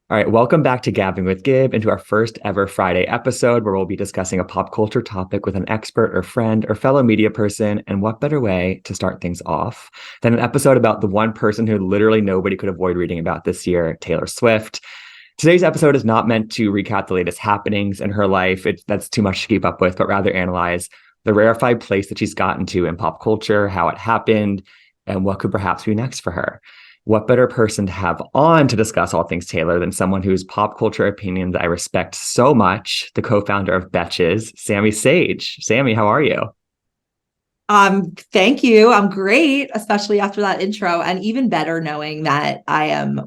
All right, welcome back to Gabbing with Gib and to our first ever Friday episode where we'll be discussing a pop culture topic with an expert or friend or fellow media person. And what better way to start things off than an episode about the one person who literally nobody could avoid reading about this year, Taylor Swift. Today's episode is not meant to recap the latest happenings in her life. That's too much to keep up with, but rather analyze the rarefied place that she's gotten to in pop culture, how it happened, and what could perhaps be next for her. What better person to have on to discuss all things Taylor than someone whose pop culture opinions I respect so much, the co-founder of Betches, Sami Sage. Sami, how are you? Thank you. I'm great, especially after that intro, and even better knowing that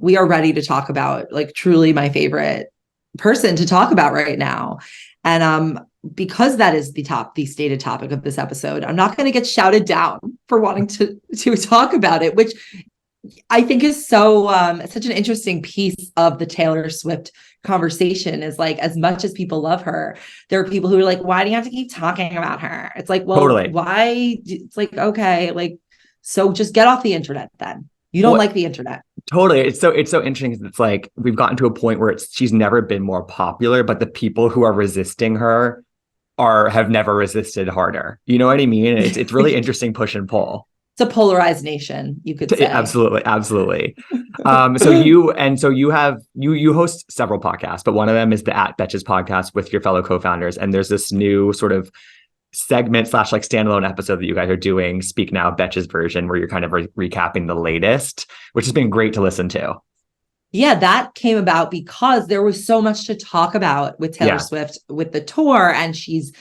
we are ready to talk about like truly my favorite person to talk about right now. And because that is the stated topic of this episode, I'm not going to get shouted down for wanting to talk about it, which I think is such an interesting piece of the Taylor Swift conversation. Is like, as much as people love her, there are people who are like, why do you have to keep talking about her? It's like, well, Totally. why? It's like, okay, like, so just get off the internet then. You don't Well, like the internet. totally. It's so interesting 'cause it's like we've gotten to a point where she's never been more popular, but the people who are resisting her have never resisted harder. You know what I mean? It's really interesting push and pull. It's a polarized nation, you could say. Absolutely, absolutely. So you host several podcasts, but one of them is the Betches podcast with your fellow co-founders, and there's this new sort of segment slash like standalone episode that you guys are doing, Speak Now Betches version, where you're kind of recapping the latest, which has been great to listen to. Yeah, that came about because there was so much to talk about with Taylor Swift with the tour, and she's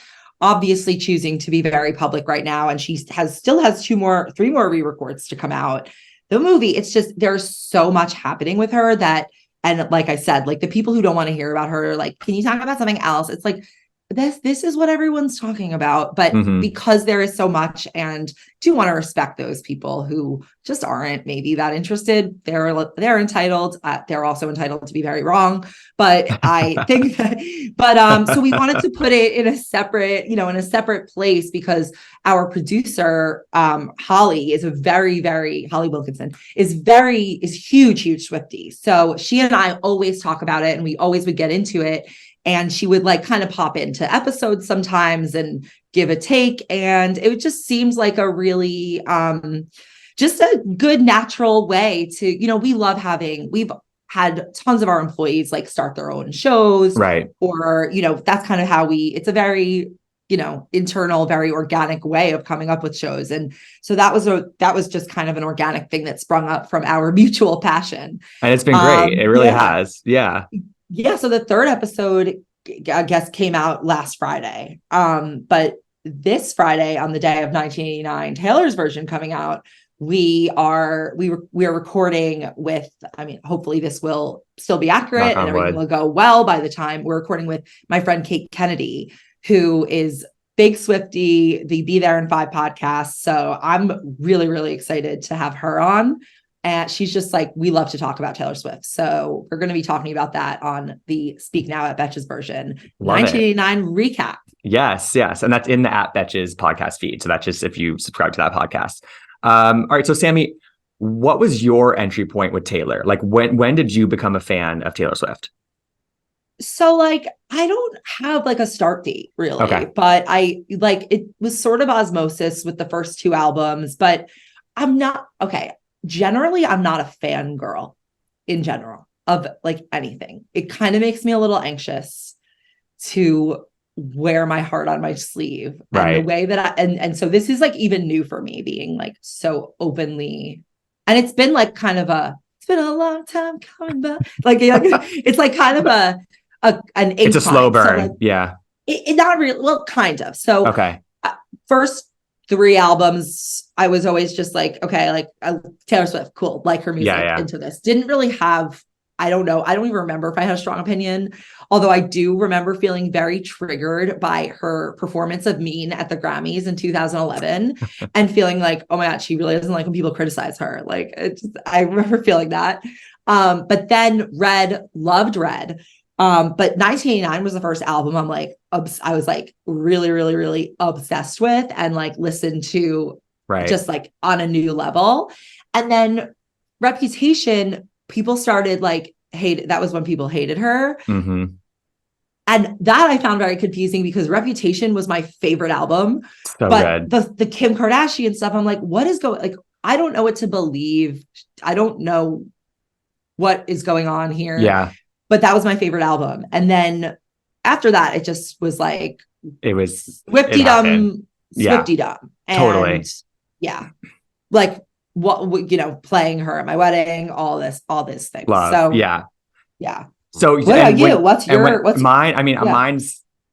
obviously choosing to be very public right now, and she still has three more re-records to come out. The movie, it's just there's so much happening with her that, and like I said, like the people who don't want to hear about her, like, can you talk about something else? It's like this is what everyone's talking about, but because there is so much, and do want to respect those people who just aren't maybe that interested. They're entitled. They're also entitled to be very wrong, but I think that. But so we wanted to put it in a separate place, because our producer Holly Wilkinson is huge Swiftie. So she and I always talk about it, and we always would get into it. And she would like kind of pop into episodes sometimes and give a take. And it just seems like a really just a good natural way to, we've had tons of our employees like start their own shows. Right. Or, that's kind of how it's a very, internal, very organic way of coming up with shows. And so that was just kind of an organic thing that sprung up from our mutual passion. And it's been great. It really has. Yeah. Yeah, so the third episode, I guess, came out last Friday. But this Friday, on the day of 1989, Taylor's version coming out, we are recording with, hopefully this will still be accurate and everything will go well by the time we're recording with my friend Kate Kennedy, who is big Swiftie, the Be There in 5 podcast. So I'm really, really excited to have her on. And she's just like, we love to talk about Taylor Swift. So we're going to be talking about that on the Speak Now at Betches version, Love 1989 recap. Yes. And that's in the at Betches podcast feed. So that's just if you subscribe to that podcast. All right. So Sami, what was your entry point with Taylor? Like when did you become a fan of Taylor Swift? So like, I don't have like a start date really, but it was sort of osmosis with the first 2 albums, but generally, I'm not a fangirl in general of like anything. It kind of makes me a little anxious to wear my heart on my sleeve. Right. And the way that and so this is like even new for me, being like so openly, and it's been like it's been a long time coming, but like it's like kind of an it's a slow burn. So like, yeah. It not really, well, kind of. So first 3 albums, I was always just like, okay, like Taylor Swift, cool, like her music, into this. Didn't really have, I don't know, I don't even remember if I had a strong opinion, although I do remember feeling very triggered by her performance of Mean at the Grammys in 2011 and feeling like, oh my God, she really doesn't like when people criticize her. Like, I remember feeling that. But then loved Red. But 1989 was the first album I was like really, really, really obsessed with and like listened to just like on a new level. And then Reputation, people started like people hated her. Mm-hmm. And that I found very confusing because Reputation was my favorite album. So But good. the Kim Kardashian stuff, I'm like, what is going, like, I don't know what to believe. I don't know what is going on here. Yeah. But that was my favorite album. And then after that, it just was like it happened. Swifty-dum, Yeah, Swifty-dum. And totally. yeah, like what, playing her at my wedding, all this thing. Love. So Yeah. yeah. So, What about and you? when, and when What's mine, I mean, yeah.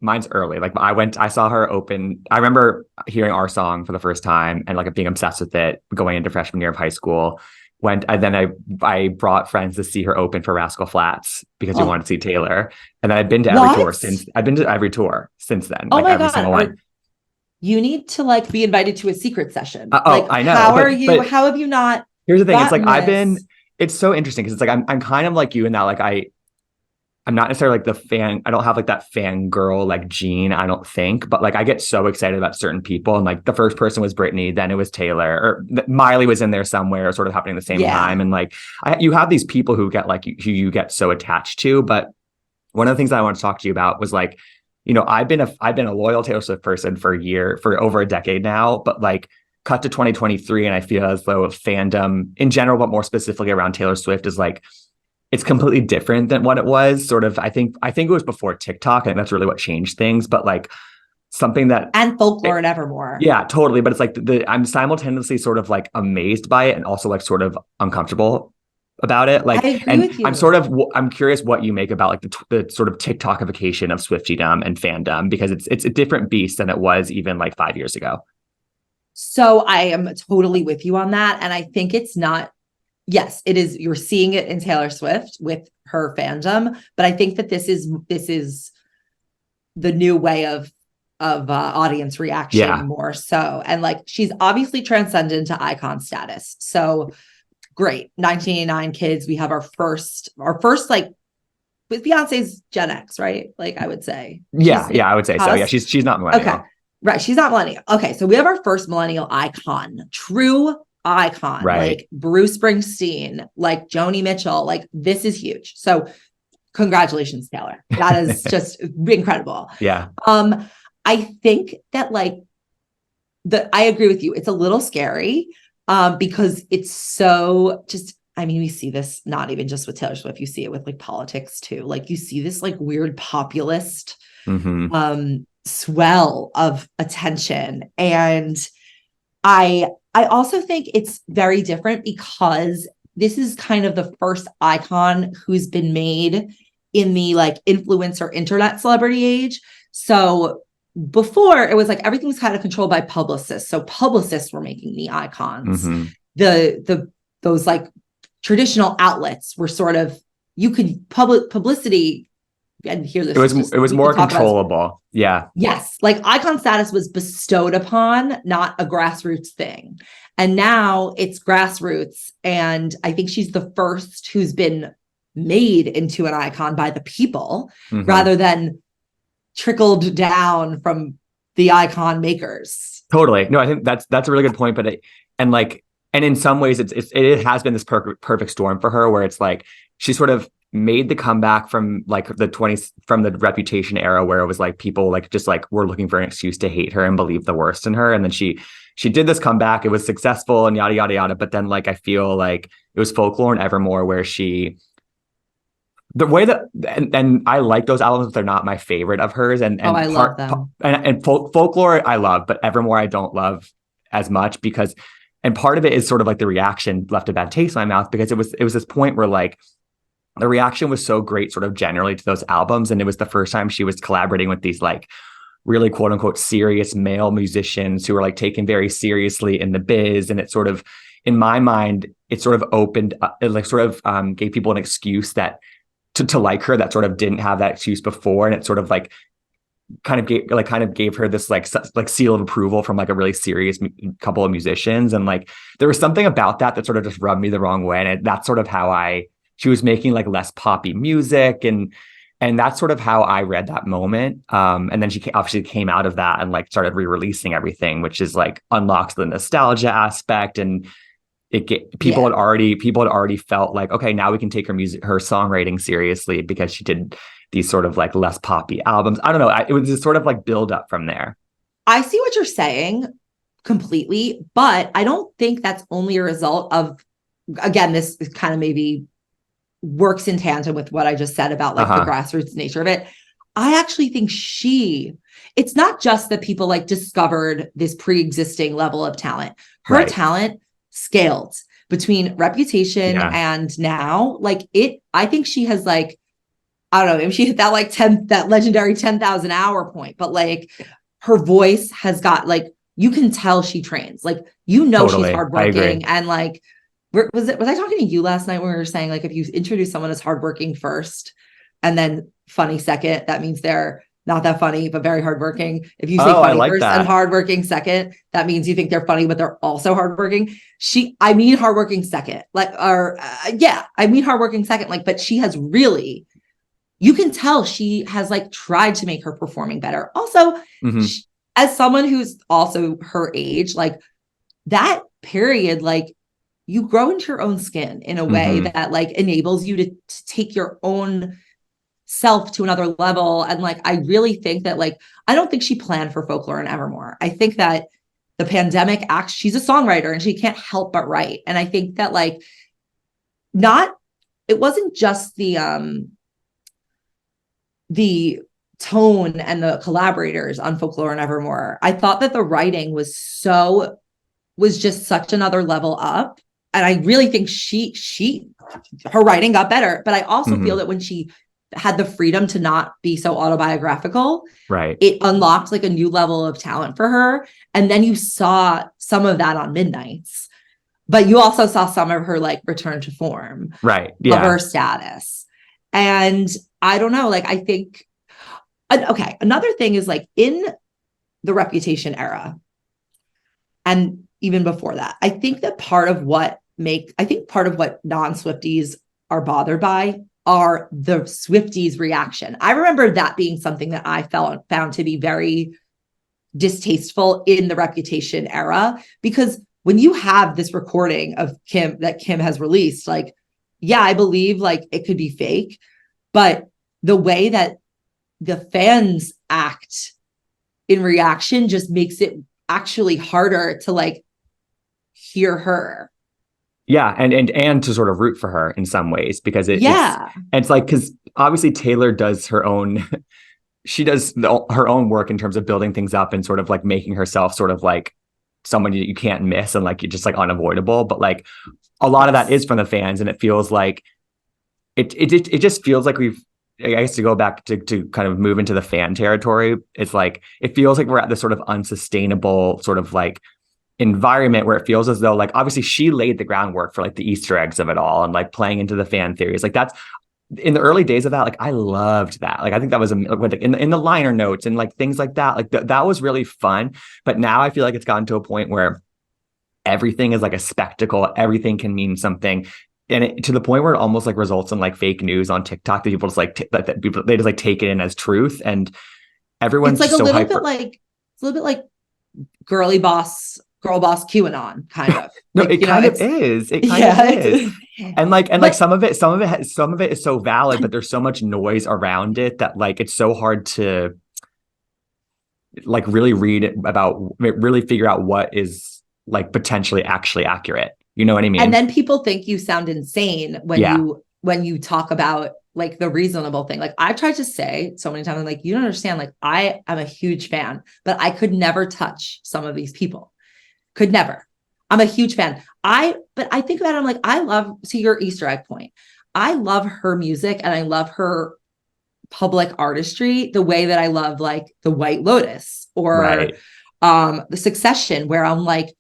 mine's early. Like I saw her open. I remember hearing our song for the first time and like being obsessed with it going into freshman year of high school. I brought friends to see her open for Rascal Flatts because we Oh, wanted to see Taylor. And then what? I've been to every tour since then, Oh like my every God. single one. You need to like be invited to a secret session. Oh, Like, I know. But how have you not here's the thing. It's like gotten this? it's so interesting because it's like I'm kind of like you in that like I'm not necessarily like the fan. I don't have like that fangirl like gene, I don't think. But like I get so excited about certain people. And like the first person was Britney, then it was Taylor, or Miley was in there somewhere, sort of happening at the same Yeah. time. And like you have these people who get like who you get so attached to. But one of the things I want to talk to you about was like, I've been a loyal Taylor Swift person for over a decade now. But like cut to 2023, and I feel as though fandom in general, but more specifically around Taylor Swift, is like it's completely different than what it was. Sort of, I think it was before TikTok. I think that's really what changed things. But like something that, And Folklore and Evermore. yeah, totally. But it's like I'm simultaneously sort of like amazed by it and also like sort of uncomfortable about it. I Like, agree and with you. I'm curious what you make about like the sort of TikTokification of Swiftydom and fandom because it's a different beast than it was even like 5 years ago. So I am totally with you on that. And I think it's not, yes, it is. You're seeing it in Taylor Swift with her fandom, but I think that this is the new way of audience Yeah, reaction more so. And like she's obviously transcended to icon status. So great. 1989 kids, we have our first like with Beyonce's Gen X, right? Like I would say yeah, yeah. I would say so. Yeah, us. she's not Okay. millennial, Right. She's not millennial. Okay. So we have our first millennial icon, true icon, right? like Bruce Springsteen, like Joni Mitchell. Like this is huge. So congratulations, Taylor. That is just incredible. Yeah, I think that like I agree with you. It's a little scary because it's so just, I mean, we see this not even just with Taylor Swift, you see it with like politics too. Like you see this like weird populist mm-hmm. swell of attention. And I also think it's very different because this is kind of the first icon who's been made in the like influencer internet celebrity age. So before it was like everything was kind of controlled by publicists. So publicists were making the icons. Mm-hmm. Those like traditional outlets were sort of, you could publicity, and hear this. It was more controllable. Yeah. Yes, like icon status was bestowed upon, not a grassroots thing. And now it's grassroots. And I think she's the first who's been made into an icon by the people Mm-hmm. rather than trickled down from the icon makers. Totally. No, I think that's a really good point. And in some ways, it has been this perfect storm for her, where it's like she sort of made the comeback from like from the Reputation era, where it was like people like just like were looking for an excuse to hate her and believe the worst in her, and then she did this comeback. It was successful and yada yada yada. But then like I feel like it was Folklore and Evermore where the way that and I like those albums, but they're not my favorite of hers. And I love them. And Folklore I love, but Evermore I don't love as much because, and part of it is sort of like the reaction left a bad taste in my mouth because it was this point where like the reaction was so great sort of generally to those albums, and it was the first time she was collaborating with these like really quote unquote serious male musicians who were like taken very seriously in the biz, and it sort of, in my mind, it sort of opened it like sort of gave people an excuse that to like her that sort of didn't have that excuse before, and it sort of like kind of gave her this like seal of approval from like a really serious couple of musicians. And like there was something about that sort of just rubbed me the wrong way, and that's sort of how she was making like less poppy music, and that's sort of how I read that moment. And then she obviously came out of that and like started re-releasing everything, which is like unlocks the nostalgia aspect. And people had already felt like, okay, now we can take her songwriting seriously because she did these sort of like less poppy albums. I don't know. It was just sort of like build up from there. I see what you're saying completely, but I don't think that's only a result of, again, this kind of maybe works in tandem with what I just said about like the grassroots nature of it. I actually think it's not just that people like discovered this pre-existing level of talent. Her talent scaled between Reputation and now. Like I think she has like, I don't know, maybe she hit that like that legendary 10,000 hour point, but like her voice has got like, you can tell she trains, like, totally. She's hardworking. And like, was I talking to you last night when we were saying like, if you introduce someone as hardworking first and then funny second, that means they're not that funny, but very hardworking. If you say funny first and hardworking second, that means you think they're funny, but they're also hardworking. I mean hardworking second, like, I mean hardworking second, like, but she has really, you can tell she has like tried to make her performing better. Also, as someone who's also her age, like that period, like you grow into your own skin in a way that like enables you to take your own self to another level. And like, I really think that like, I don't think she planned for Folklore and Evermore. I think that the pandemic she's a songwriter and she can't help but write. And I think that like, it wasn't just the tone and the collaborators on Folklore and Evermore. I thought that the writing was just such another level up. And I really think her writing got better, but I also feel that when she had the freedom to not be so autobiographical, it unlocked like a new level of talent for her. And then you saw some of that on Midnights, but you also saw some of her like return to form, of her status. And I don't know, like, I think, okay, another thing is like in the Reputation era, and even before that, I think that part of what non-Swifties are bothered by are the Swifties' reaction. I remember that being something that I found to be very distasteful in the Reputation era, because when you have this recording of Kim has released, like, yeah, I believe like it could be fake, but the way that the fans act in reaction just makes it actually harder to like hear her. Yeah, and to sort of root for her in some ways, because it's like, because obviously Taylor does her own her own work in terms of building things up and sort of like making herself sort of like someone you can't miss and like you're just like unavoidable. But like a lot of that is from the fans, and it feels like it just feels like I guess to go back to kind of move into the fan territory, it's like it feels like we're at this sort of unsustainable sort of like environment where it feels as though like obviously she laid the groundwork for like the Easter eggs of it all and like playing into the fan theories. Like that's in the early days of that, like I loved that. Like I think that was in the liner notes and like things like that. Like that was really fun. But now I feel like it's gotten to a point where everything is like a spectacle. Everything can mean something. And to the point where it almost like results in like fake news on TikTok that people just like they just like take it in as truth, and everyone's it's like just a little hyper. bit like it's a little bit like girl boss QAnon kind of. No, like, it kind of is. It kind of is. And like some of it is so valid, but there's so much noise around it that like it's so hard to like really really figure out what is like potentially actually accurate. You know what I mean? And then people think you sound insane when you talk about like the reasonable thing. Like I've tried to say so many times, I'm like, you don't understand. Like I am a huge fan, but I could never touch some of these people. Could never. I'm a huge fan. But I think about it, I'm like, I love, to your Easter egg point, I love her music and I love her public artistry the way that I love like the White Lotus or the Succession, where I'm like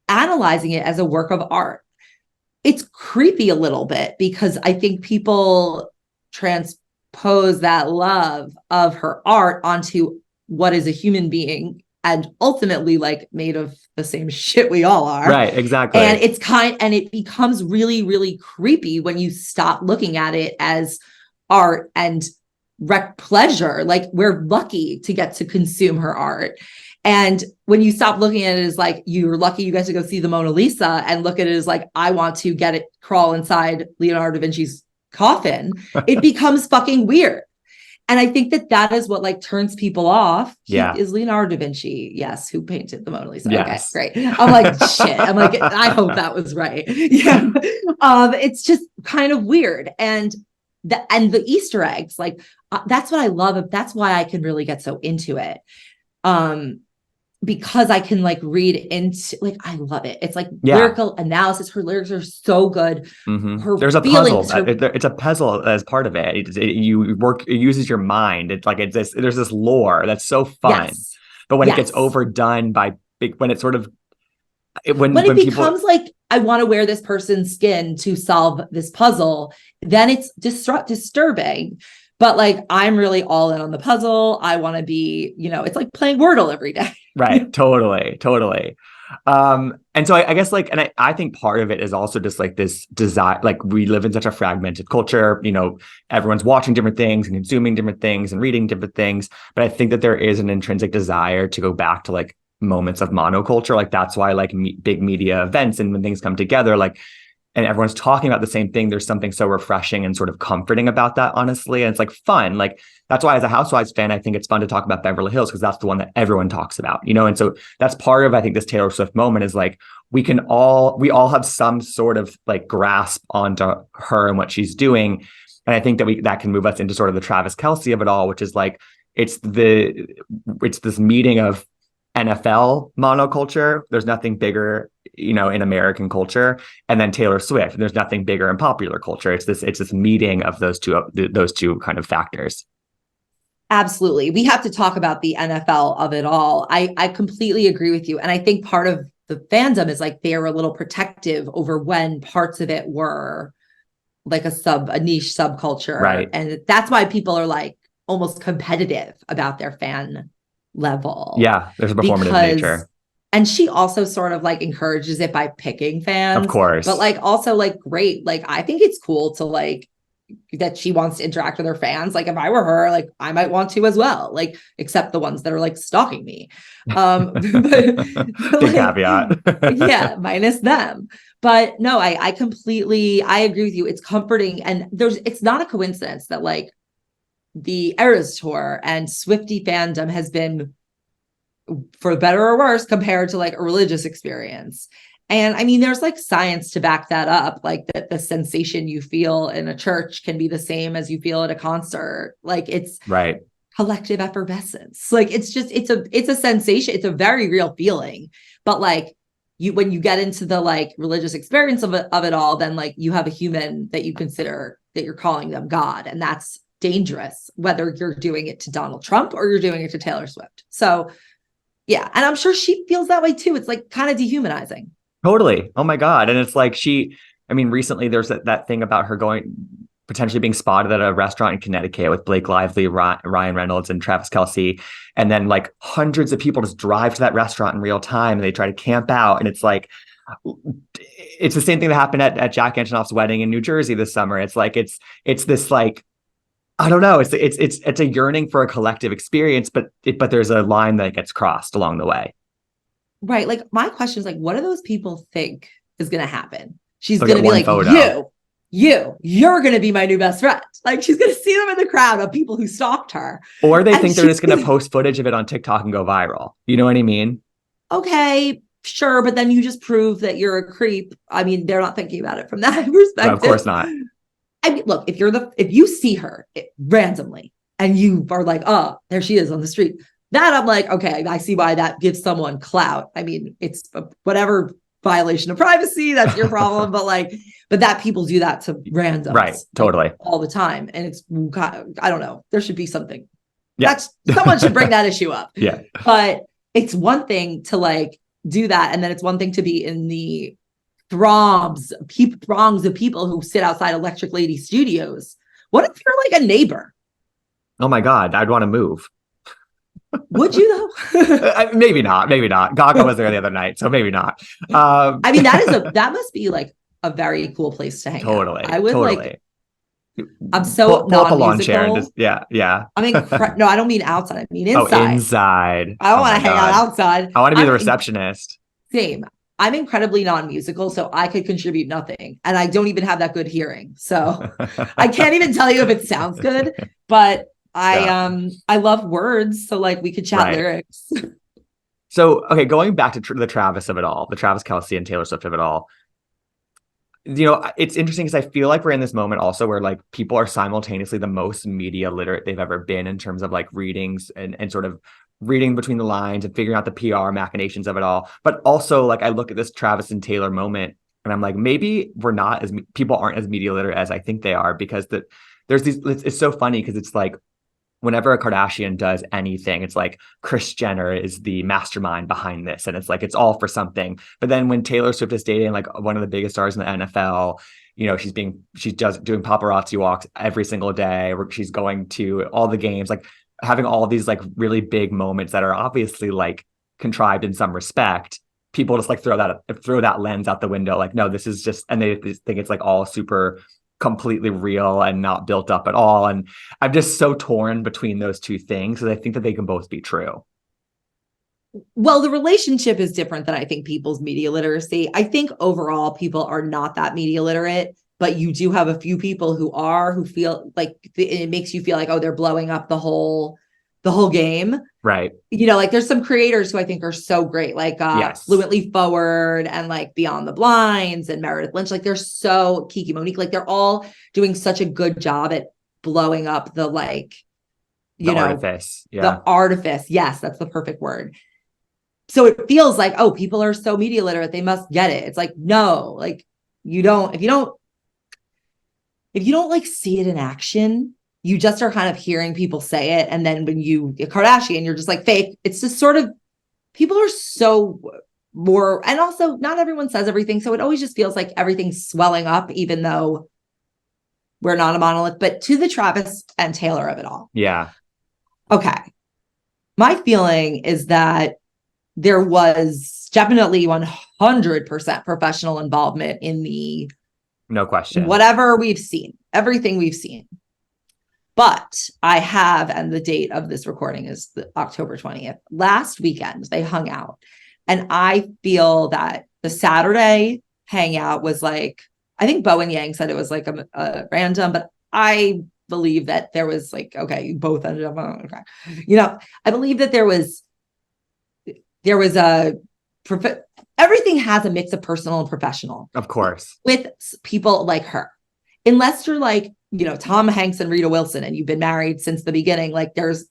analyzing it as a work of art. It's creepy a little bit because I think people transpose that love of her art onto what is a human being and ultimately like made of the same shit we all are. Right, exactly. And it becomes really, really creepy when you stop looking at it as art and pleasure. Like we're lucky to get to consume her art. And when you stop looking at it as like, you're lucky you get to go see the Mona Lisa, and look at it as like, I want to get it, crawl inside Leonardo da Vinci's coffin, it becomes fucking weird. And I think that is what like turns people off. He is Leonardo da Vinci. Yes. Who painted the Mona Lisa? Yes. Okay, great. I'm like, shit. I'm like, I hope that was right. Yeah. It's just kind of weird. And the Easter eggs, like that's what I love. That's why I can really get so into it. Because I can like read into, like, I love it. It's like lyrical analysis. Her lyrics are so good. Mm-hmm. There's a puzzle. It's a puzzle as part of it. It uses your mind. It's like, there's this lore that's so fun. Yes. But when it gets overdone when it sort of, when it becomes like, I want to wear this person's skin to solve this puzzle, then it's disturbing. But like, I'm really all in on the puzzle. I want to be, it's like playing Wordle every day. Right. Totally. And so I guess like, and I think part of it is also just like this desire, like we live in such a fragmented culture, everyone's watching different things and consuming different things and reading different things. But I think that there is an intrinsic desire to go back to like moments of monoculture. Like that's why like big media events and when things come together, like, and everyone's talking about the same thing, there's something so refreshing and sort of comforting about that, honestly. And it's like fun. Like that's why as a Housewives fan, I think it's fun to talk about Beverly Hills because that's the one that everyone talks about, And so that's part of, I think, this Taylor Swift moment is like, we all have some sort of like grasp onto her and what she's doing. And I think that can move us into sort of the Travis Kelce of it all, which is like, it's this meeting of NFL monoculture. There's nothing bigger, in American culture, and then Taylor Swift. There's nothing bigger in popular culture. It's this meeting of those two kind of factors. Absolutely. We have to talk about the NFL of it all. I completely agree with you. And I think part of the fandom is like, they were a little protective over when parts of it were like a niche subculture. Right. And that's why people are like almost competitive about their fan level. Yeah. There's a performative nature. And she also sort of like encourages it by picking fans. Of course. But like also like, great. Like, I think it's cool to like, that she wants to interact with her fans. Like if I were her, like I might want to as well, like, except the ones that are like stalking me. Big caveat. Yeah, minus them. But no, I completely, I agree with you. It's comforting. And it's not a coincidence that like the Eras Tour and Swiftie fandom has been, for better or worse, compared to like a religious experience. And I mean, there's like science to back that up, like that the sensation you feel in a church can be the same as you feel at a concert. Like it's right. Collective effervescence. Like it's a sensation. It's a very real feeling. But like when you get into the like religious experience of it all, then like you have a human that you consider that you're calling them God. And that's dangerous, whether you're doing it to Donald Trump or you're doing it to Taylor Swift. So yeah. And I'm sure she feels that way too. It's like kind of dehumanizing. Totally. Oh my God. And it's like recently there's that thing about her potentially being spotted at a restaurant in Connecticut with Blake Lively, Ryan Reynolds, and Travis Kelce. And then like hundreds of people just drive to that restaurant in real time and they try to camp out. And it's like, it's the same thing that happened at Jack Antonoff's wedding in New Jersey this summer. It's like, it's this like, I don't know. It's a yearning for a collective experience, but there's a line that gets crossed along the way. Right. Like my question is like, what do those people think is going to happen? She's going to be like, photo. you're going to be my new best friend. Like she's going to see them in the crowd of people who stalked her. Or they think they're just going to post footage of it on TikTok and go viral. You know what I mean? Okay, sure. But then you just prove that you're a creep. I mean, they're not thinking about it from that perspective. No, of course not. I mean, look, if you see her randomly and you are like, oh, there she is on the street, that I'm like, okay, I see why that gives someone clout. I mean, it's whatever violation of privacy, that's your problem. but that people do that to randoms. Right. Totally. Like, all the time. And it's, I don't know, there should be something. Yeah. Someone should bring that issue up. Yeah. But it's one thing to like do that. And then it's one thing to be in the throngs of people who sit outside Electric Lady Studios. What if you're like a neighbor? Oh my God, I'd want to move. Would you though? Maybe not. Gaga was there the other night, so maybe not. I mean, that must be like a very cool place to hang out. I would totally. Like, I'm so Pull up a lawn chair and non-musical. just yeah. No, I don't mean outside. I mean Oh, inside. inside. I don't Oh want my to hang out God. outside. I want to be the receptionist. Same. I'm incredibly non-musical, so I could contribute nothing. And I don't even have that good hearing. So I can't even tell you if it sounds good, but Yeah, I love words. So like we could chat right. lyrics. So, okay, going back to the Travis of it all, the Travis Kelce and Taylor Swift of it all, it's interesting because I feel like we're in this moment also where like people are simultaneously the most media literate they've ever been in terms of like readings and sort of reading between the lines and figuring out the PR machinations of it all. But also like I look at this Travis and Taylor moment and I'm like, maybe we're not as people aren't as media literate as I think they are because there's these, it's so funny because it's like whenever a Kardashian does anything, it's like Kris Jenner is the mastermind behind this. And it's like, it's all for something. But then when Taylor Swift is dating like one of the biggest stars in the NFL, she's doing paparazzi walks every single day where she's going to all the games, like having all these like really big moments that are obviously like contrived in some respect. People just like throw that lens out the window. Like, no, this is just, and they think it's like all super completely real and not built up at all. And I'm just so torn between those two things because I think that they can both be true. Well, the relationship is different than I think people's media literacy. I think overall people are not that media literate, but you do have a few people who feel like it makes you feel like, oh, they're blowing up the whole game. Right. Like there's some creators who I think are so great, like Yes. Fluently Forward and like Beyond the Blinds and Meredith Lynch. Like they're so Kiki Monique, like they're all doing such a good job at blowing up the like, The you know, artifice. Yeah. the artifice. Yes, that's the perfect word. So it feels like, oh, people are so media literate, they must get it. It's like, no, like you don't, if you don't like see it in action, you just are kind of hearing people say it. And then when you get Kardashian, you're just like fake. It's just sort of people are so more, and also not everyone says everything. So it always just feels like everything's swelling up, even though we're not a monolith. But to the Travis and Taylor of it all. Yeah. Okay. My feeling is that there was definitely 100% professional involvement in No question. whatever we've seen, everything we've seen. But I have, and the date of this recording is October 20th. Last weekend, they hung out. And I feel that the Saturday hangout was like, I think Bo and Yang said it was like a random, but I believe that there was like, okay, you both ended up on, okay. I believe that there was a, everything has a mix of personal and professional Of course. with people like her. Unless you're like, Tom Hanks and Rita Wilson, and you've been married since the beginning, like there's,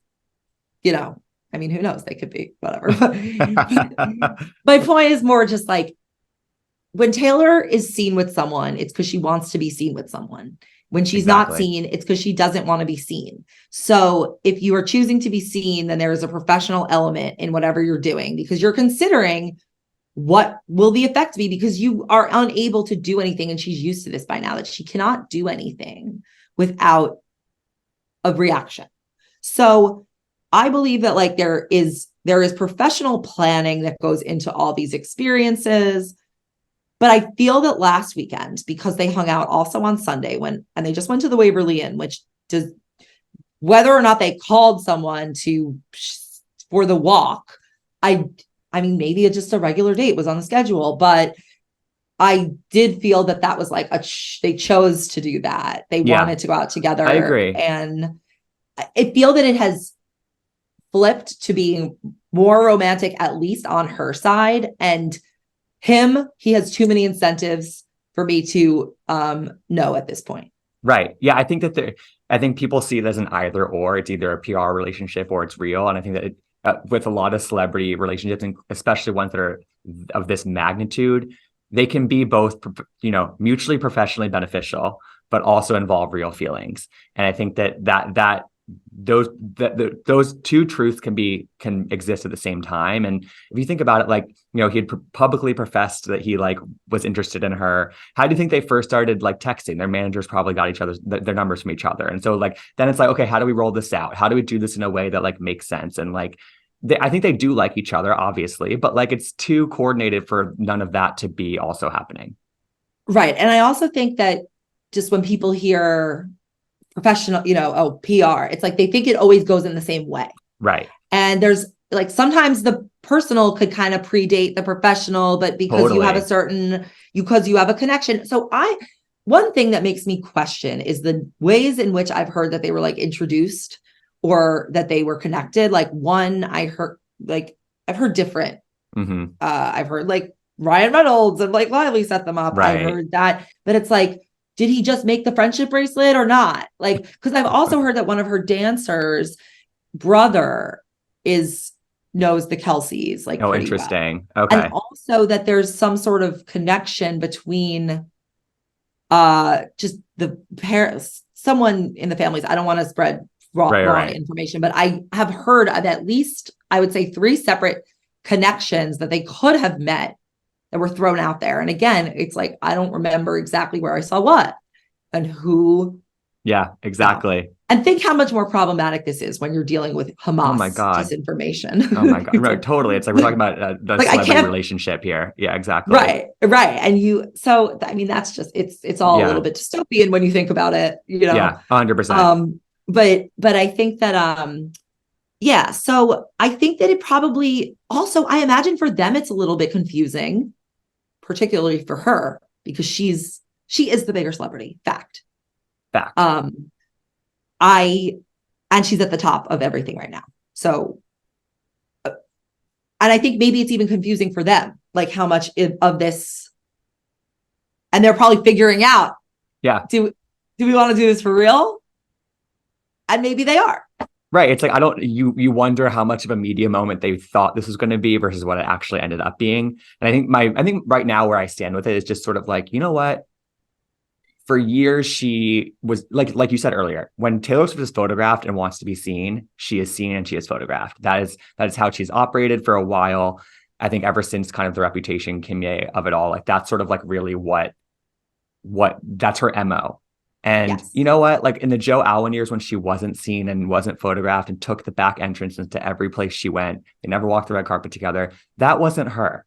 I mean, who knows? They could be whatever. My point is more just like when Taylor is seen with someone, it's because she wants to be seen with someone. When she's not Exactly. seen, it's because she doesn't want to be seen. So if you are choosing to be seen, then there is a professional element in whatever you're doing because you're considering what will the effect be because you are unable to do anything. And she's used to this by now that she cannot do anything without a reaction. So I believe that like there is professional planning that goes into all these experiences. But I feel that last weekend, because they hung out also on Sunday and they just went to the Waverly Inn, which does, whether or not they called someone for the walk, I mean, maybe it's just a regular date was on the schedule, but I did feel that was like they chose to do that. They wanted to go out together. I agree. And I feel that it has flipped to being more romantic, at least on her side. And he has too many incentives for me to know at this point. Right. Yeah. I think people see it as an either or. It's either a PR relationship or it's real. And I think that with a lot of celebrity relationships, and especially ones that are of this magnitude, they can be both, mutually professionally beneficial, but also involve real feelings. And I think that those two truths can exist at the same time. And if you think about it, like, he had publicly professed that he like was interested in her. How do you think they first started like texting? Their managers probably got their numbers from each other. And so like, then it's like, okay, how do we roll this out? How do we do this in a way that like makes sense? And like, I think they do like each other, obviously, but like it's too coordinated for none of that to be also happening. Right. And I also think that just when people hear professional, PR. It's like they think it always goes in the same way. Right. And there's like sometimes the personal could kind of predate the professional, but because you have because you have a connection. So one thing that makes me question is the ways in which I've heard that they were like introduced or that they were connected. Like I've heard different. Mm-hmm. I've heard like Ryan Reynolds and like Lively set them up. Right. I've heard that, but it's like, did he just make the friendship bracelet or not? Like, because I've also heard that one of her dancers' brother knows the Kelces like pretty interesting. well. Okay. And also that there's some sort of connection between just the parents, someone in the families. I don't want to spread wrong information, but I have heard of at least, I would say, 3 separate connections that they could have met that were thrown out there. And again, it's like, I don't remember exactly where I saw what and who. Yeah, exactly. And think how much more problematic this is when you're dealing with Hamas disinformation. Oh my God. Right, totally. It's like we're talking about the like celebrity relationship here. Yeah, exactly. Right. And so I mean, that's just, it's all a little bit dystopian when you think about it, Yeah, 100%. But I think that, so I think that it probably also, I imagine for them, it's a little bit confusing, particularly for her, because she is the bigger celebrity. Fact. And she's at the top of everything right now. So, and I think maybe it's even confusing for them, like how much of this, and they're probably figuring out, do we want to do this for real? And maybe they are. Right. It's like, you wonder how much of a media moment they thought this was going to be versus what it actually ended up being. And I think right now where I stand with it is just sort of like, you know what? For years, she was like you said earlier, when Taylor Swift is photographed and wants to be seen, she is seen and she is photographed. That is how she's operated for a while. I think ever since kind of the reputation Kimye of it all, like that's sort of like really what that's her MO. And you know what? Like in the Joe Alwyn years when she wasn't seen and wasn't photographed and took the back entrance into every place she went, they never walked the red carpet together. That wasn't her.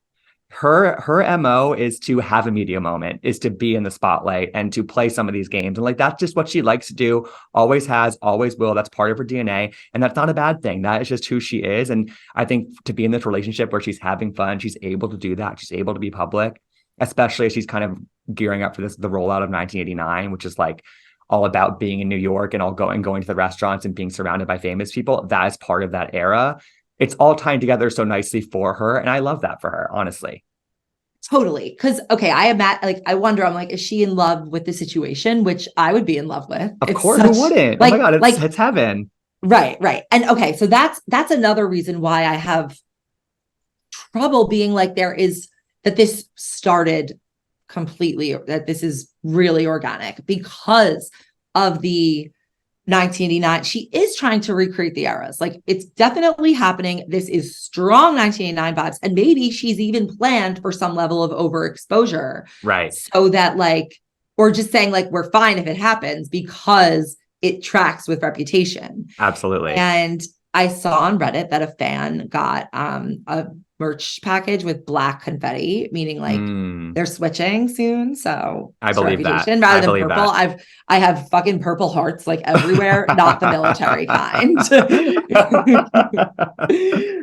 Her MO is to have a media moment, is to be in the spotlight and to play some of these games. And like, that's just what she likes to do, always has, always will. That's part of her DNA. And that's not a bad thing. That is just who she is. And I think to be in this relationship where she's having fun, she's able to do that. She's able to be public, especially as she's kind of gearing up for the rollout of 1989, which is like all about being in New York and going to the restaurants and being surrounded by famous people. That is part of that era. It's all tying together so nicely for her. And I love that for her, honestly. Totally. Because, okay, I wonder, I'm like, is she in love with the situation? Which I would be in love with. Of course, who wouldn't? Like, oh my God, it's heaven. Right. And okay, so that's another reason why I have trouble being like, that this started completely, that this is really organic because of the 1989. She is trying to recreate the eras. Like it's definitely happening. This is strong 1989 vibes. And maybe she's even planned for some level of overexposure. Right. So that or just saying like, we're fine if it happens because it tracks with reputation. Absolutely. And I saw on Reddit that a fan got a merch package with black confetti, meaning like they're switching soon. So I believe that rather than purple. I have fucking purple hearts like everywhere, not the military kind.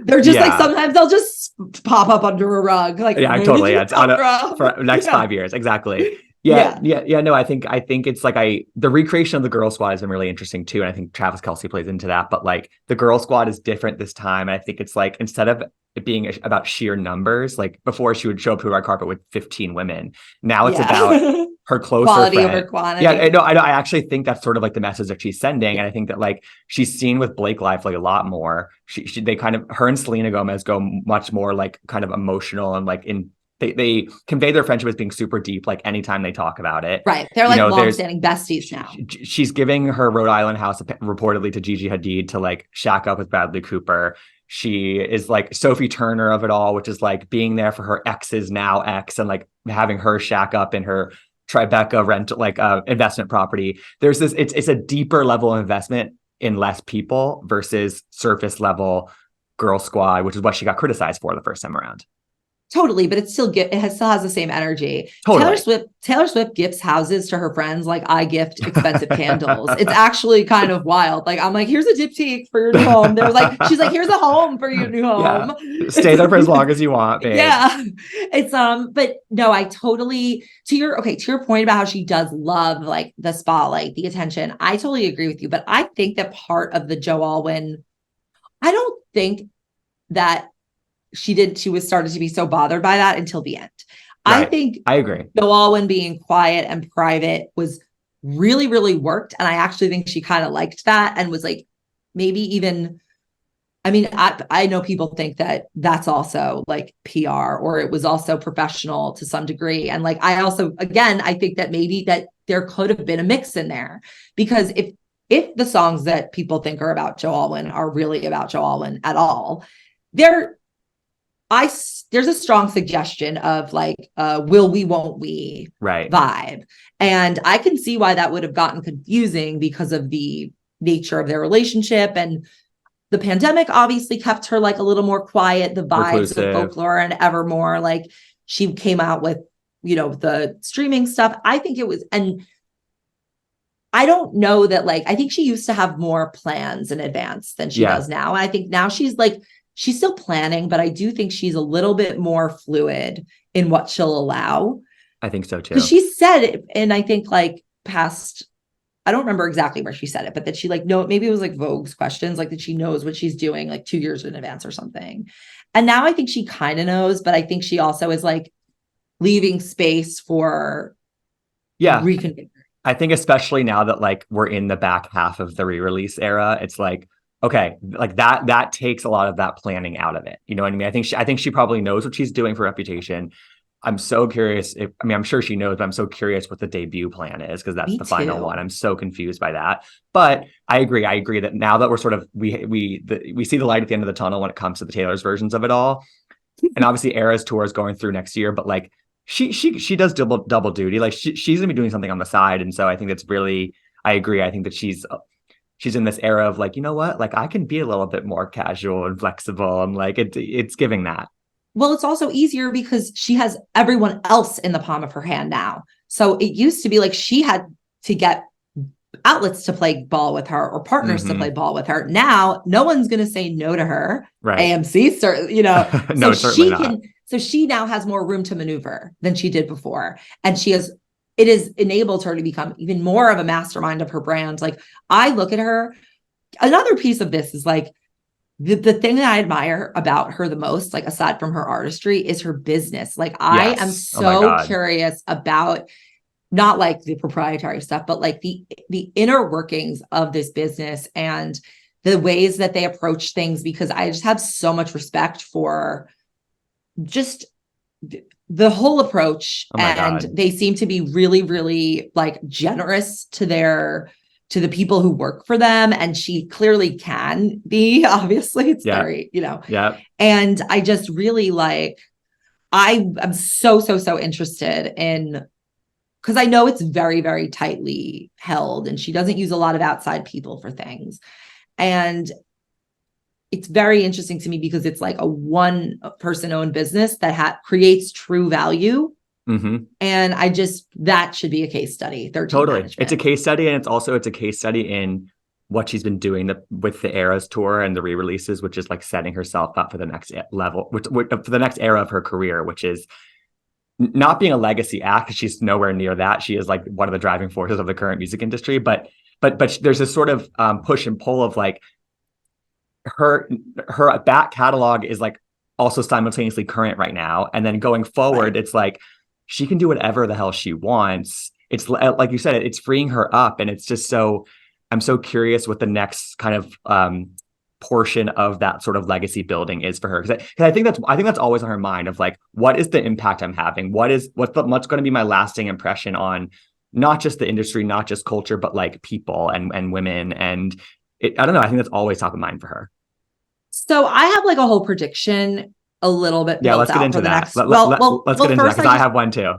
They're just like, sometimes they'll just pop up under a rug. Like, yeah, totally. Yeah, it's for next 5 years. Exactly. Yeah. No, I think it's like the recreation of the Girl Squad has been really interesting too. And I think Travis Kelce plays into that, but like the Girl Squad is different this time. And I think it's like, instead of it being about sheer numbers, like before she would show up to a red carpet with 15 women. Now it's about her closer quality friend. over quantity. Yeah, no, I actually think that's sort of like the message that she's sending. And I think that like she's seen with Blake Lively a lot more. They kind of, her and Selena Gomez go much more like kind of emotional and like they convey their friendship as being super deep, like anytime they talk about it. Right. They're like long-standing besties now. She's giving her Rhode Island house reportedly to Gigi Hadid to like shack up with Bradley Cooper. She is like Sophie Turner of it all, which is like being there for her ex's now ex and like having her shack up in her Tribeca rent, like investment property. There's this, it's a deeper level of investment in less people versus surface level Girl Squad, which is what she got criticized for the first time around. Totally, but it still still has the same energy. Totally. Taylor Swift gifts houses to her friends like I gift expensive candles. It's actually kind of wild. Like I'm like, here's a diptyque for your new home. They're like, she's like, here's a home for your new Yeah. home. Stay there for as long as you want, babe. Yeah. It's but no, I totally to your point about how she does love like the spotlight, the attention. I totally agree with you, but I think that part of the Joe Alwyn, I don't think that she was started to be so bothered by that until the end. I Right. think I agree. Joe Alwyn being quiet and private was really, really worked. And I actually think she kind of liked that and was like, maybe even, I mean, I know people think that that's also like PR or it was also professional to some degree. And like, I also, again, I think that maybe that there could have been a mix in there because if the songs that people think are about Joe Alwyn are really about Joe Alwyn at all, they're there's a strong suggestion of like will we won't we Right. vibe, and I can see why that would have gotten confusing because of the nature of their relationship, and the pandemic obviously kept her like a little more quiet. The vibes of Reclusive. Folklore and Evermore, like she came out with the streaming stuff. I think it was, and I don't know that, like, I think she used to have more plans in advance than she does now. And I think now she's still planning, but I do think she's a little bit more fluid in what she'll allow. I think so too. Because she said it, and I think like past, I don't remember exactly where she said it, but that she like, no, maybe it was like Vogue's questions, like that she knows what she's doing like 2 years in advance or something. And now I think she kind of knows, but I think she also is like leaving space for reconfiguring. I think especially now that like we're in the back half of the re-release era, it's like, okay, like that takes a lot of that planning out of it. You know what I mean? I think she probably knows what she's doing for Reputation. I'm so curious I'm sure she knows, but I'm so curious what the debut plan is because that's the final one. I'm so confused by that. But I agree that now that we're sort of we see the light at the end of the tunnel when it comes to the Taylor's versions of it all. And obviously Eras tour is going through next year, but like she does double duty. Like she's gonna be doing something on the side, and so I think that's really, I agree. I think that she's in this era of like, you know what, like I can be a little bit more casual and flexible, and like it's giving that. Well, it's also easier because she has everyone else in the palm of her hand now. So it used to be like she had to get outlets to play ball with her or partners to play ball with her. Now, no one's going to say no to her. Right. AMC, No, so certainly not. So she now has more room to maneuver than she did before. And it has enabled her to become even more of a mastermind of her brand. Like I look at her, another piece of this is like, the thing that I admire about her the most, like aside from her artistry, is her business. Like I am so curious about not like the proprietary stuff, but like the inner workings of this business and the ways that they approach things, because I just have so much respect for just the whole approach. And they seem to be really, really like generous to the people who work for them. And she clearly can be, obviously it's very, and I just really like, I'm so interested in, because I know it's very, very tightly held and she doesn't use a lot of outside people for things. And it's very interesting to me because it's like a one person owned business that creates true value. And that should be a case study. Totally. Management. It's a case study. And it's a case study in what she's been doing with the Eras tour and the re-releases, which is like setting herself up for the next level, for the next era of her career, which is not being a legacy act. She's nowhere near that. She is like one of the driving forces of the current music industry, but there's this sort of push and pull of like her back catalog is like also simultaneously current right now. And then going forward, It's like, she can do whatever the hell she wants. It's like you said, it's freeing her up. And it's just I'm so curious what the next kind of portion of that sort of legacy building is for her. Cause I think that's always on her mind of like, what is the impact I'm having? What's going to be my lasting impression on not just the industry, not just culture, but like people and women. And I don't know. I think that's always top of mind for her. So I have like a whole prediction a little bit. Yeah, let's get into that. Let's get into that because I have one too.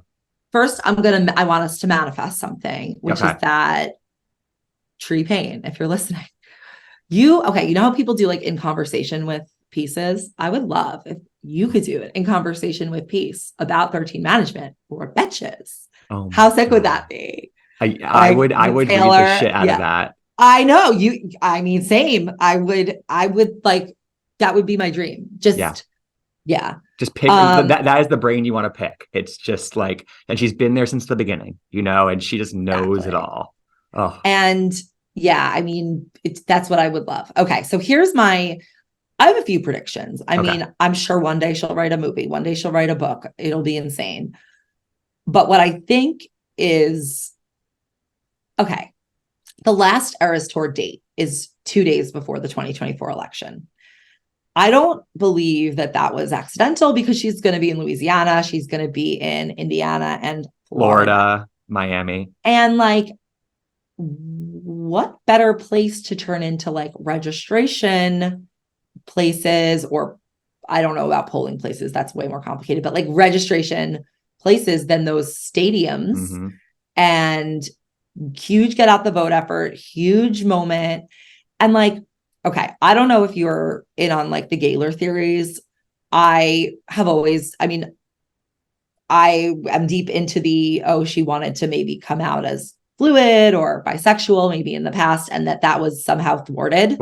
First, I want us to manifest something, which is that Tree Paine, if you're listening. You know how people do like in conversation with pieces? I would love if you could do it in conversation with Peace about 13 management or Betches. Oh How my sick would God. that be? I Like would read the Taylor, shit out of yeah. that. I know you. I mean, same. I would like that would be my dream. Yeah. Yeah. Just pick that is the brain you want to pick. It's just like, and she's been there since the beginning, and she just knows it Exactly. all. Oh, And yeah, I mean, that's what I would love. Okay, so I have a few predictions. I okay. mean, I'm sure one day she'll write a movie, one day she'll write a book. It'll be insane. But what I think is, okay, the last Eras Tour date is 2 days before the 2024 election. I don't believe that was accidental because she's going to be in Louisiana, she's going to be in Indiana and Florida, Miami. And like, what better place to turn into like registration places, or I don't know about polling places, that's way more complicated, but like registration places than those stadiums. Mm-hmm. And huge get out the vote effort, huge moment. And like, okay, I don't know if you're in on like the Gaylor theories. I mean, I am deep into she wanted to maybe come out as fluid or bisexual maybe in the past, and that was somehow thwarted.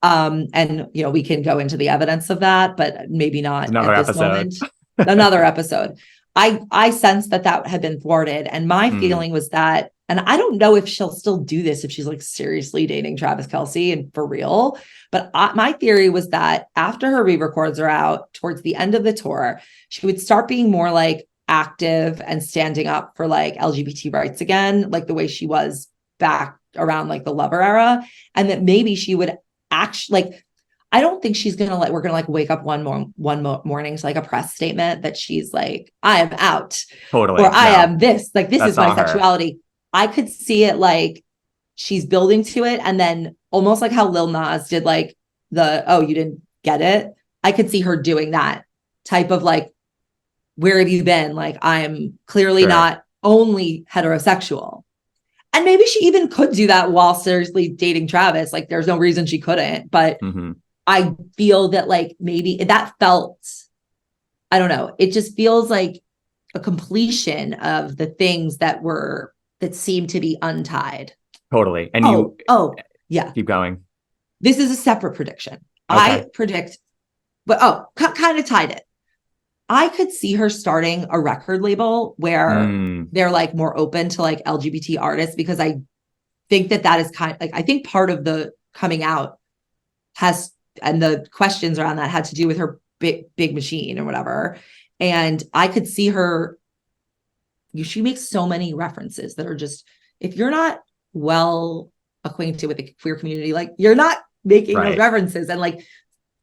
And we can go into the evidence of that, but maybe not Another at this episode. moment. Another episode. I sensed that had been thwarted, and my feeling was that, and I don't know if she'll still do this if she's like seriously dating Travis Kelce and for real, but my theory was that after her re-records are out towards the end of the tour, she would start being more like active and standing up for like LGBT rights again, like the way she was back around like the Lover era, and that maybe she would actually like, I don't think she's gonna we're gonna like wake up one morning to like a press statement that she's like, I am out, totally, or I am this, like this is my sexuality. Her. I could see it like she's building to it, and then almost like how Lil Nas did like you didn't get it. I could see her doing that type of like, where have you been? Like, I am clearly not only heterosexual. And maybe she even could do that while seriously dating Travis. Like, there's no reason she couldn't. But I feel that like maybe that felt, I don't know, it just feels like a completion of the things that seemed to be untied. Totally. And yeah. Keep going. This is a separate prediction. Okay. I predict, but kind of tied it. I could see her starting a record label where they're like more open to like LGBT artists, because I think that is kind of like, I think part of the coming out and the questions around that had to do with her big machine or whatever. And I could see her, she makes so many references that are just, if you're not well acquainted with the queer community, like you're not making those references. And like,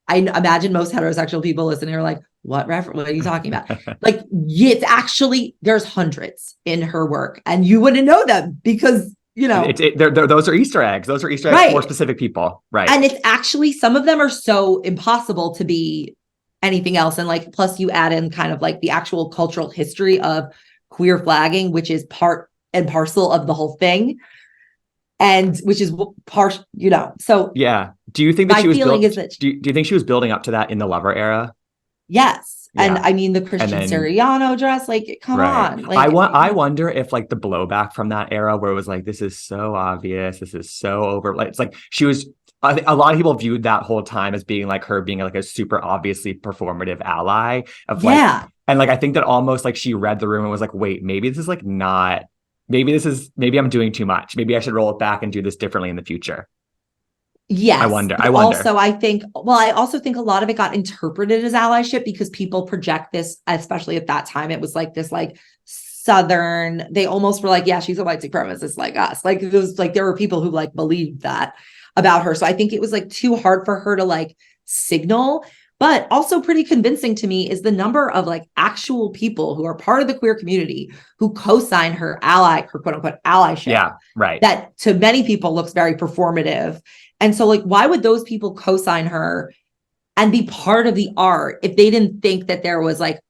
I imagine most heterosexual people listening are like, what are you talking about? Like, it's actually, there's hundreds in her work and you wouldn't know them because, those are Easter eggs. Those are Easter eggs for specific people. Right. And it's actually, some of them are so impossible to be anything else. And like, plus you add in kind of like the actual cultural history of queer flagging, which is part and parcel of the whole thing. And which is so yeah. Do you think that she was do you think she was building up to that in the Lover era? Yes. Yeah. And I mean, the Christian Siriano dress, like, come on. Like, I wonder if like the blowback from that era where it was like, this is so obvious, this is so over, like, it's like she was, I think a lot of people viewed that whole time as being like her being like a super obviously performative ally of like, and like, I think that almost like she read the room and was like, wait, maybe this is like not, maybe I'm doing too much. Maybe I should roll it back and do this differently in the future. Yes. I wonder. Also, I also think a lot of it got interpreted as allyship because people project this, especially at that time. It was like this, like Southern, they almost were like, yeah, she's a white supremacist like us. Like it was like, there were people who like believed that about her. So I think it was like too hard for her to like signal, but also pretty convincing to me is the number of like actual people who are part of the queer community who co-sign her quote unquote allyship. Yeah. Right. That to many people looks very performative. And so like, why would those people co-sign her and be part of the art if they didn't think that there was like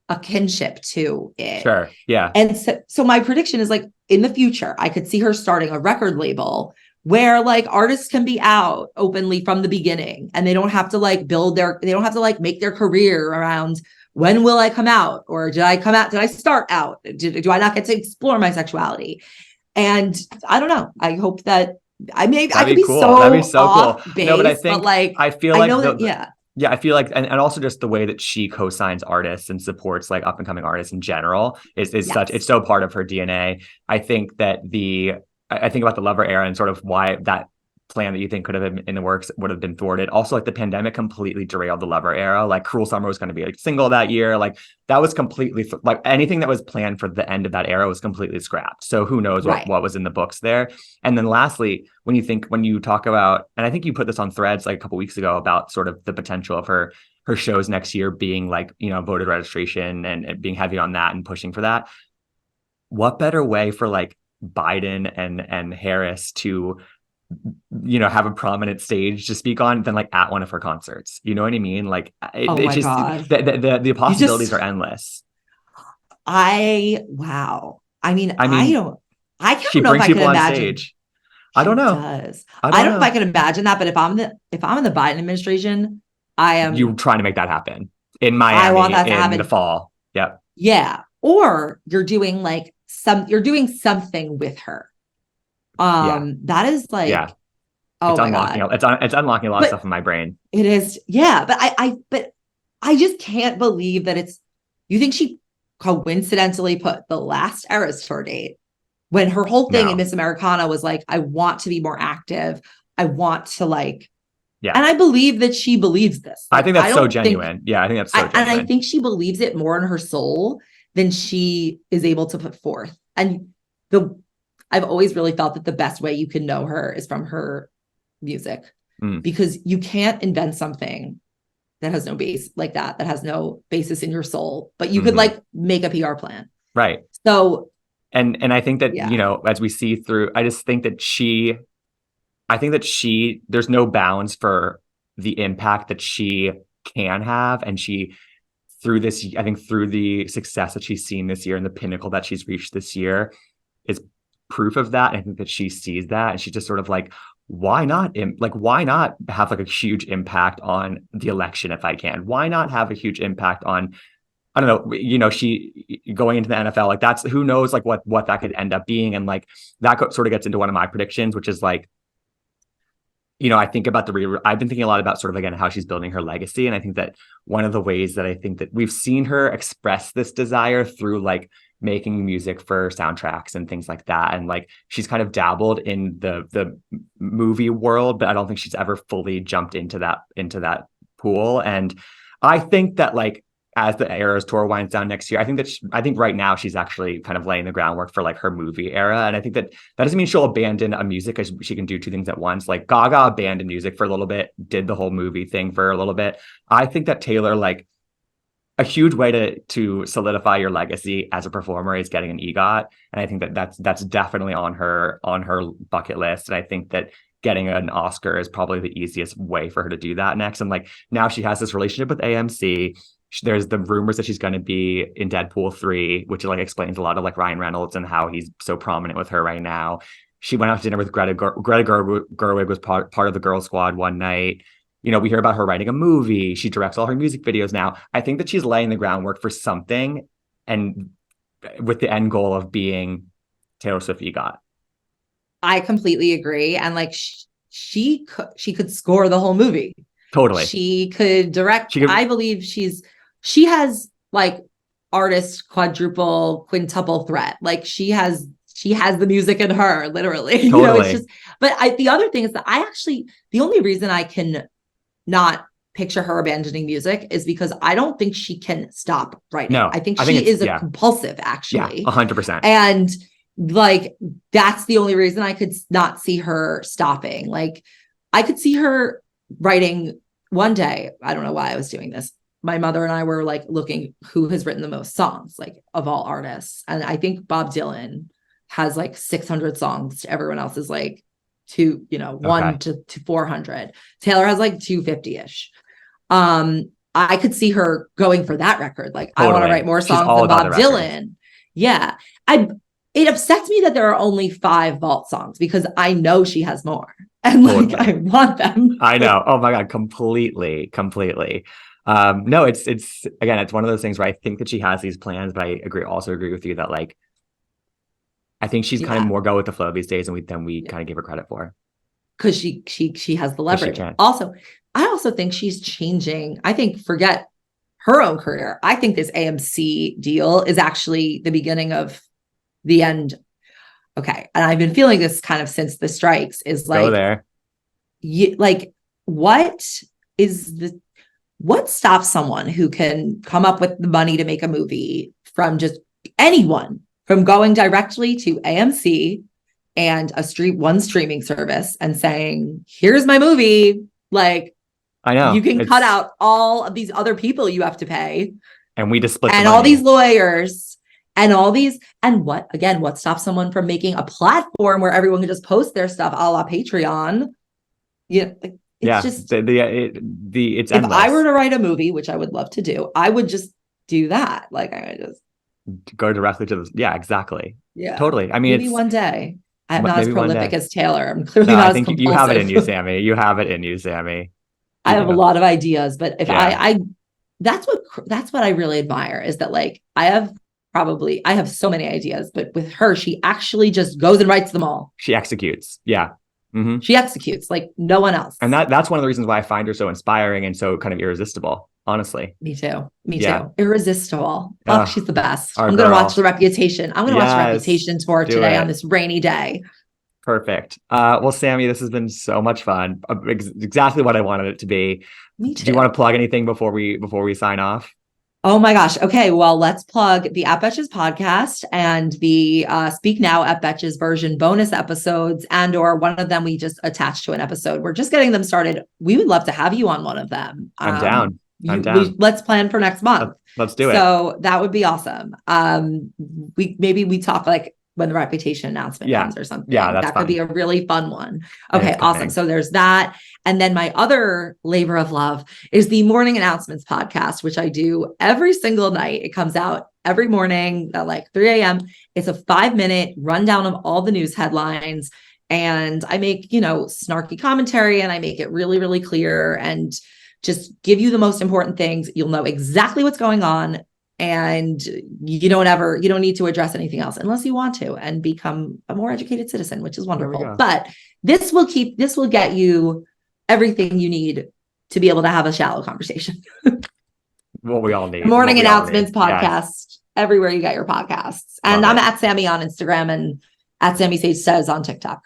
a kinship to it? Sure. Yeah. And so my prediction is like, in the future, I could see her starting a record label where like artists can be out openly from the beginning and they don't have to like they don't have to like make their career around when will I come out, or did I start out, do I not get to explore my sexuality? And I don't know, I hope that I could be cool. That'd be so so cool. off No, but base, but like I feel I like know that, yeah. yeah, I feel like, and also just the way that she co-signs artists and supports like up and coming artists in general is such, it's Yes. so part of her DNA. I think that I think about the Lover era and sort of why that plan that you think could have been in the works would have been thwarted. Also, like the pandemic completely derailed the Lover era. Like Cruel Summer was going to be like single that year. Like that was completely like anything that was planned for the end of that era was completely scrapped. So who knows Right. what was in the books there. And then lastly, when you talk about, and I think you put this on Threads like a couple weeks ago about sort of the potential of her shows next year being like, you know, voter registration and being heavy on that and pushing for that. What better way for like Biden and Harris to, you know, have a prominent stage to speak on than like at one of her concerts? You know what I mean? Like Oh it's my just God. the You possibilities just, are endless. wow. I mean, I mean, I she don't know if brings I can people on imagine. stage. I don't She know. does. I I don't don't know if I know. can imagine that, but if I'm in the Biden administration, I You am, trying to make that happen in I want Miami that to in the happen. fall. Yep. Yeah. Or you're doing something with her. Yeah. That is Yeah. like, It's oh my unlocking God. it's unlocking a lot of But stuff in my brain. it is, yeah. But I just can't believe that you think she coincidentally put the last Eras tour date when her whole thing in No. Miss Americana was like, I want to be more active. I want to like, Yeah. and I believe that she believes this. I Like, think I that's so don't think, genuine. Yeah, I think that's so and I genuine. think she believes it more in her soul than she is able to put forth. And I've always really thought that the best way you can know her is from her music, Mm. because you can't invent something that has no base like that has no basis in your soul, but you could Mm-hmm. like make a PR plan. Right. So And I think that, you yeah, know, as we see through, I think that there's no bounds for the impact that she can have. And I think through the success that she's seen this year and the pinnacle that she's reached this year is proof of that. And I think that she sees that and she's just sort of like, why not have like a huge impact on the election if I can? Why not have a huge impact on, I don't know, you know, she going into the NFL, like that's, who knows, like what that could end up being. And like that sort of gets into one of my predictions, which is like, you know, I think about I've been thinking a lot about sort of again how she's building her legacy. And I think that one of the ways that I think that we've seen her express this desire through like making music for soundtracks and things like that. And like she's kind of dabbled in the movie world, but I don't think she's ever fully jumped into that pool. And I think that like as the Eras tour winds down next year, I think right now she's actually kind of laying the groundwork for like her movie era. And I think that doesn't mean she'll abandon a music, because she can do two things at once. Like Gaga abandoned music for a little bit, did the whole movie thing for a little bit. I think that Taylor, like a huge way to solidify your legacy as a performer is getting an EGOT. And I think that that's definitely on her bucket list. And I think that getting an Oscar is probably the easiest way for her to do that next. And like now she has this relationship with AMC. There's the rumors that she's going to be in Deadpool 3, which like explains a lot of like Ryan Reynolds and how he's so prominent with her right now. She went out to dinner with Greta Gerwig was part of the Girl Squad one night. You know, we hear about her writing a movie. She directs all her music videos now. I think that she's laying the groundwork for something, and with the end goal of being Taylor Swift EGOT. I completely agree. And like she could score the whole movie. Totally. She could direct. She could, I believe she has like artist quadruple quintuple threat. Like she has the music in her, literally. You know, it's totally. just, but the other thing is that the only reason I can not picture her abandoning music is because I don't think she can stop writing. No, I think I think she it's, is a compulsive, yeah, actually. 100%. And like that's the only reason I could not see her stopping. Like I could see her writing one day. I don't know why I was doing this. My mother and I were like looking who has written the most songs, like of all artists. And I think Bob Dylan has like 600 songs. Everyone else is like Okay. 1 to 400. Taylor has like 250-ish. I could see her going for that record. Like, I want to Totally. write more She's songs all than about the Bob records. Dylan. Yeah. I it upsets me that there are only 5 vault songs because I know she has more. And like, Totally. I want them. I know. Oh my God, completely. No, it's again, it's one of those things where I think that she has these plans, but I also agree with you that like I think she's kind of Yeah. more go with the flow these days than we kind of give her credit for. Because she has the 'Cause she leverage. can. Also, I also think she's changing. I think forget her own career. I think this AMC deal is actually the beginning of the end. Okay. And I've been feeling this kind of since the strikes is Go like, there. like what what stops someone who can come up with the money to make a movie from just anyone from going directly to AMC and one streaming service and saying, here's my movie. Like, I you know. can cut out all of these other people you have to pay And we just split the and money. all these lawyers and all these. And what stops someone from making a platform where everyone can just post their stuff a la Patreon? It's just, it's if endless. I were to write a movie, which I would love to do, I would just do that. Like, I would just go directly to the, yeah, exactly. Yeah. Totally. I mean, maybe one day. I'm not as maybe one prolific day. as Taylor. I'm clearly No, not I as think compulsive. you have it in you, Sami. You have it in you, Sami. I You have a do. lot of ideas, but if Yeah. that's what I really admire is that like I have so many ideas, but with her, she actually just goes and writes them all. She executes. Yeah. Mm-hmm. She executes like no one else. And that's one of the reasons why I find her so inspiring and so kind of irresistible, honestly. Me too. Me Yeah. too. Irresistible. Oh, she's the best. Our I'm going to girl. watch The Reputation. I'm going to watch The Reputation tour do today it. on this rainy day. Perfect. Well, Sami, this has been so much fun. Exactly what I wanted it to be. Me too. Do you want to plug anything before we sign off? Oh my gosh. Okay. Well, let's plug the At Betches podcast and the Speak Now at Betches version bonus episodes, and or one of them we just attached to an episode. We're just getting them started. We would love to have you on one of them. I'm down. I'm down. Let's plan for next month. Let's do it. So that would be awesome. We talk like when the Reputation announcement comes or something. Yeah, that's that could be a really fun one. Okay, awesome. So there's that. And then my other labor of love is the Morning Announcements podcast, which I do every single night. It comes out every morning at like 3 a.m. It's a 5-minute rundown of all the news headlines. And I make, snarky commentary, and I make it really, really clear and just give you the most important things. You'll know exactly what's going on. And you don't need to address anything else unless you want to and become a more educated citizen, which is wonderful. But this will get you everything you need to be able to have a shallow conversation. What we all need. Morning Announcements podcast, everywhere you get your podcasts. And I'm at Sami on Instagram and at Sami Sage Says on TikTok.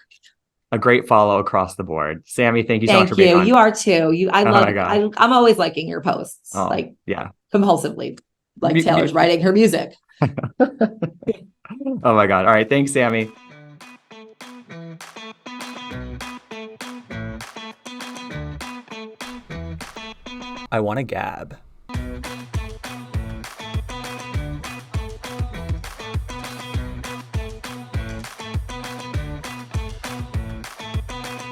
A great follow across the board. Sami, thank you so much for being on. You are too. I'm always liking your posts, compulsively, like Taylor's writing her music. Oh my God. All right. Thanks, Sami. I want to gab.